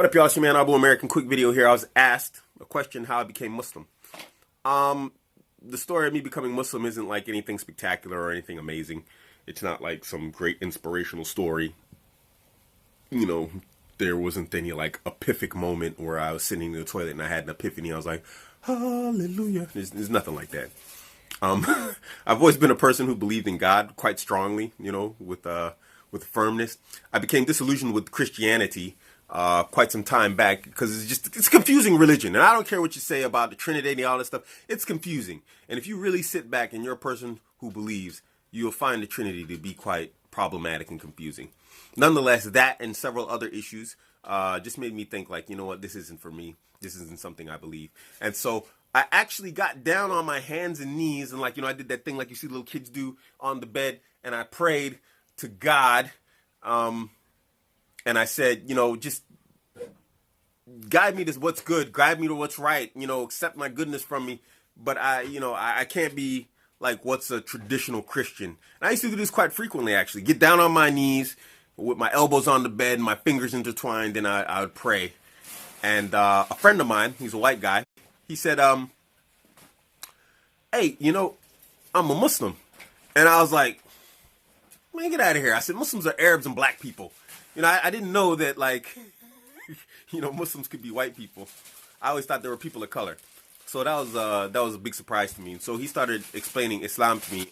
What up, y'all? It's your man Abuamerican. Quick video here. I was asked a question how I became Muslim. The story of me becoming Muslim isn't like anything spectacular or anything amazing. It's not like some great inspirational story. You know, there wasn't any like epiphanic moment where I was sitting in the toilet and I had an epiphany. I was like, hallelujah. There's nothing like that. I've always been a person who believed in God quite strongly, you know, with firmness. I became disillusioned with Christianity quite some time back because it's a confusing religion, and I don't care what you say about the Trinity and all this stuff. It's confusing, and if you really sit back and you're a person who believes, you'll find the Trinity to be quite problematic and confusing. Nonetheless, that and several other issues just made me think, like, you know what, this isn't for me. This isn't something I believe, and so I actually got down on my hands and knees and, like, you know, I did that thing like you see little kids do on the bed, and I prayed to God. And I said, you know, just guide me to what's good, guide me to what's right, you know, accept my goodness from me. But I can't be like what's a traditional Christian. And I used to do this quite frequently, actually. Get down on my knees with my elbows on the bed, my fingers intertwined, and I would pray. And a friend of mine, he's a white guy, he said, hey, you know, I'm a Muslim. And I was like, man, get out of here. I said, Muslims are Arabs and black people. You know, I didn't know that, like, you know, Muslims could be white people. I always thought they were people of color. So that was a big surprise to me. So he started explaining Islam to me.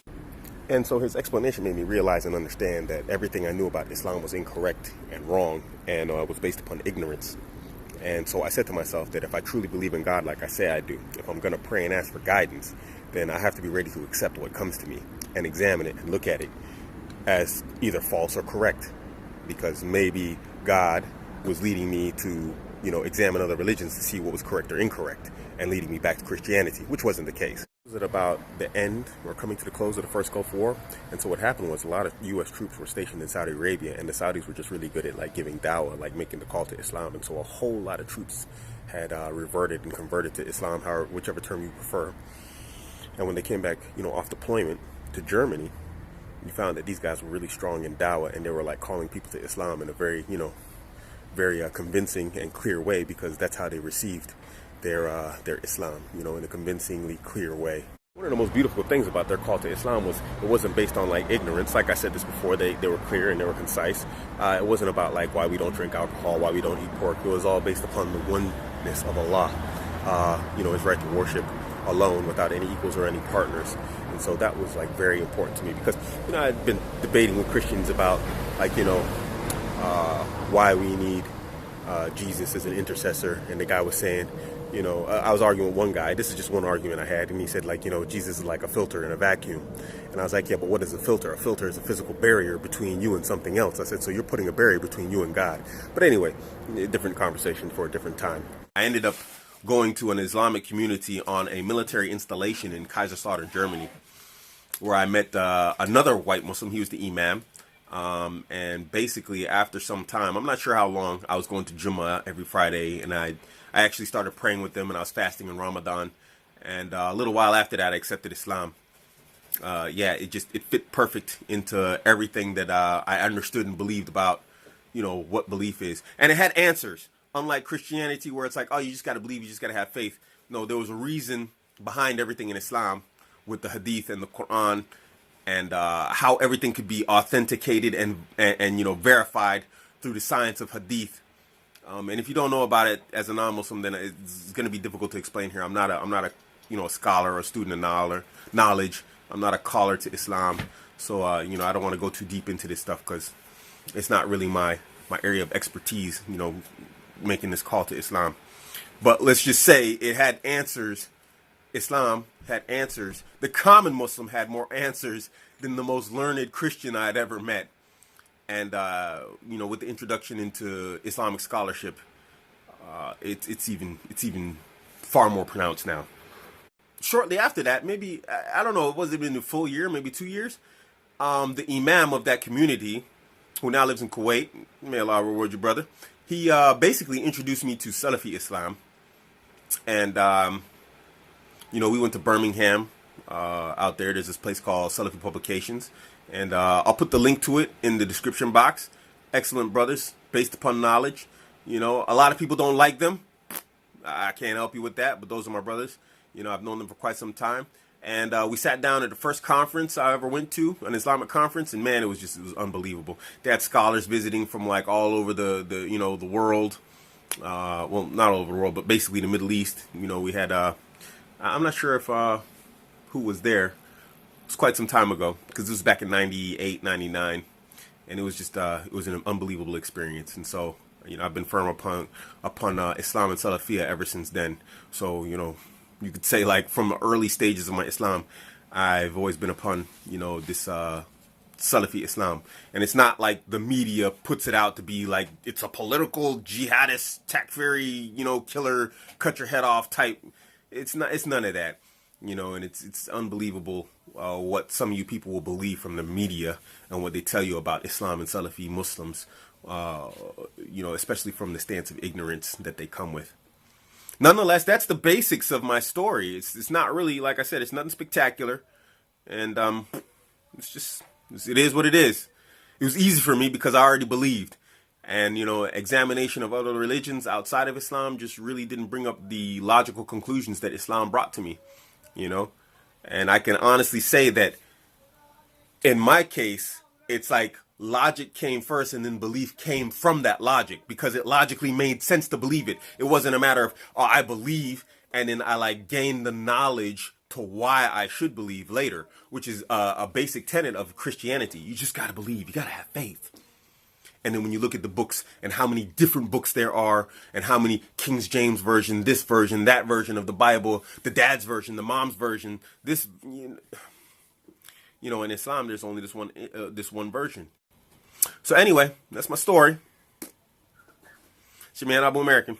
And so his explanation made me realize and understand that everything I knew about Islam was incorrect and wrong and was based upon ignorance. And so I said to myself that if I truly believe in God like I say I do, if I'm going to pray and ask for guidance, then I have to be ready to accept what comes to me and examine it and look at it as either false or correct. Because maybe God was leading me to, you know, examine other religions to see what was correct or incorrect and leading me back to Christianity, which wasn't the case. It was at about the end or coming to the close of the first Gulf War. And so what happened was a lot of U.S. troops were stationed in Saudi Arabia, and the Saudis were just really good at, like, giving dawah, like making the call to Islam. And so a whole lot of troops had reverted and converted to Islam, whichever term you prefer. And when they came back, you know, off deployment to Germany, you found that these guys were really strong in dawah, and they were like calling people to Islam in a very, you know, very convincing and clear way, because that's how they received their Islam, you know, in a convincingly clear way. One of the most beautiful things about their call to Islam was it wasn't based on, like, ignorance. Like I said this before, they were clear and they were concise. It wasn't about, like, why we don't drink alcohol, why we don't eat pork. It was all based upon the oneness of Allah, you know, his right to worship alone without any equals or any partners. And so that was, like, very important to me, because, you know, I'd been debating with Christians about, like, you know, why we need Jesus as an intercessor. And the guy was saying, you know, I was arguing with one guy. This is just one argument I had. And he said, like, you know, Jesus is like a filter in a vacuum. And I was like, yeah, but what is a filter? A filter is a physical barrier between you and something else. I said, so you're putting a barrier between you and God. But anyway, a different conversation for a different time. I ended up going to an Islamic community on a military installation in Kaiserslautern, Germany, where I met another white Muslim. He was the imam. And basically, after some time, I'm not sure how long, I was going to Jummah every Friday, and I actually started praying with them, and I was fasting in Ramadan. And a little while after that, I accepted Islam. Yeah, it fit perfect into everything that I understood and believed about, you know, what belief is. And it had answers. Unlike Christianity, where it's like, oh, you just got to believe, you just got to have faith. No, there was a reason behind everything in Islam with the Hadith and the Quran, and how everything could be authenticated and you know, verified through the science of Hadith. And if you don't know about it as a non-Muslim, then it's going to be difficult to explain here. I'm not a you know, a scholar or a student of knowledge. I'm not a caller to Islam, so you know, I don't want to go too deep into this stuff because it's not really my area of expertise, you know, making this call to Islam. But let's just say it had answers. Islam had answers. The common Muslim had more answers than the most learned Christian I had ever met. And you know, with the introduction into Islamic scholarship, it's even far more pronounced now. Shortly after that, maybe, I don't know, was it been a full year, maybe 2 years? The imam of that community, who now lives in Kuwait, may Allah reward you, brother, he basically introduced me to Salafi Islam. And you know, we went to Birmingham. Out there, there's this place called Salafi Publications, and I'll put the link to it in the description box. Excellent brothers, based upon knowledge. You know, a lot of people don't like them. I can't help you with that, but those are my brothers. You know, I've known them for quite some time. And we sat down at the first conference I ever went to, an Islamic conference, and man, it was unbelievable. They had scholars visiting from like all over the world. Well, not all over the world, but basically the Middle East. You know, we had I'm not sure if who was there. It was quite some time ago because this was back in 98, 99, and it was just it was an unbelievable experience. And so, you know, I've been firm upon Islam and Salafiyah ever since then. So, you know, you could say like from the early stages of my Islam, I've always been upon, you know, this Salafi Islam. And it's not like the media puts it out to be like it's a political jihadist, takfiri, you know, killer, cut your head off type. It's not. It's none of that, you know. And it's unbelievable what some of you people will believe from the media and what they tell you about Islam and Salafi Muslims. You know, especially from the stance of ignorance that they come with. Nonetheless, that's the basics of my story. It's not really, like I said, it's nothing spectacular, and it is what it is. It was easy for me because I already believed, and you know, examination of other religions outside of Islam just really didn't bring up the logical conclusions that Islam brought to me, you know, and I can honestly say that in my case, it's like logic came first and then belief came from that logic because it logically made sense to believe it. It wasn't a matter of, oh, I believe and then I like gained the knowledge to why I should believe later, which is a basic tenet of Christianity. You just got to believe. You got to have faith. And then when you look at the books and how many different books there are and how many King James version, this version, that version of the Bible, the dad's version, the mom's version, this, you know, in Islam, there's only this one version. So anyway, that's my story. It's your man, Abuamerican.